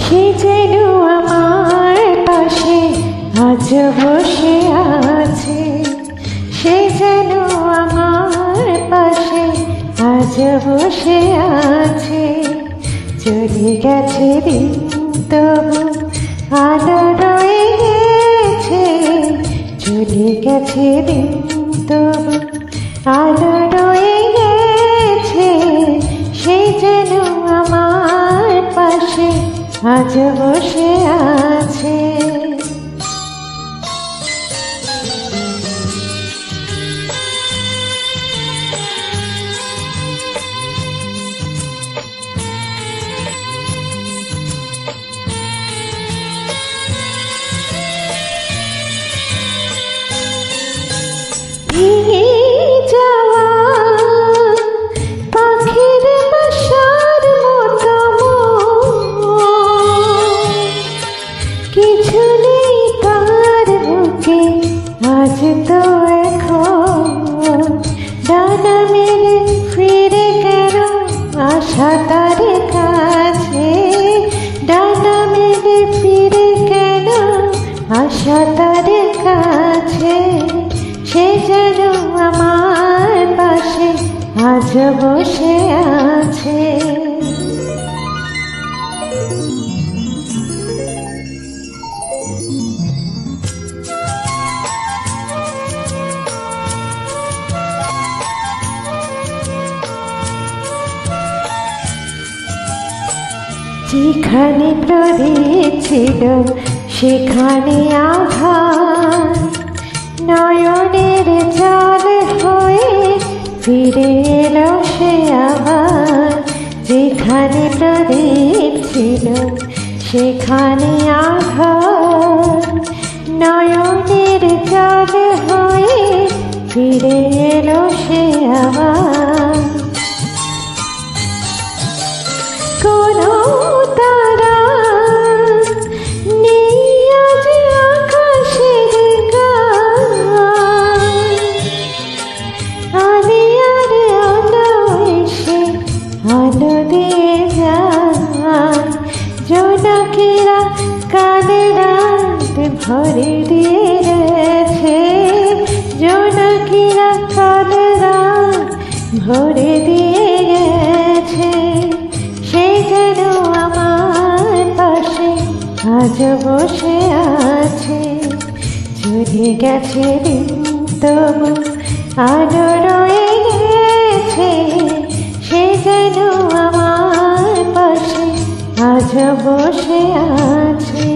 সে যেন আমার পাশে আজ বসে আছে, সে যেন আমার পাশে আজ বসে আছে। চলে গেছে দিন তবু আলো রয়ে গেছে, চলে গেছে দিন তবু আলো রয়ে গেছে। সে যেন আমার পাশে আজ বসে আছে। ভেঙে যাওয়া পাখির বাসার মতো কিছু নেই তার বুকে আজ তো এখন। ডানা মেলে ফিরে কেন আশা তার কাছে, ডানা মেলে ফিরে কেন আশা তার কাছে। সে যেন আমার পাশে আজ বসে আছে। যেখানে প্রদীপ ছিল সেখানে আধার, নয়নের জল হয়ে ফিরে এলো সে আবার। যেখানে প্রদীপ ছিল সেখানে আধার, নয়নের জল হয়ে ফিরে এলো সে আবার। কোনো তারা নেই আজ আকাশের গায়ে, আলিয়ার আলো এসে আলো দিয়ে যায়। জোনাকিরা কাল রাত ভরে দিয়ে গেছে, জোনাকিরা কাল রাত ভরে দিয়ে গেছে। সে যেন আমার পাশে আজ বসে আছে, চলে গেছে দিন তবু আলো রয়ে গেছে। সে যেন আমার পাশে আজ বসে আছে।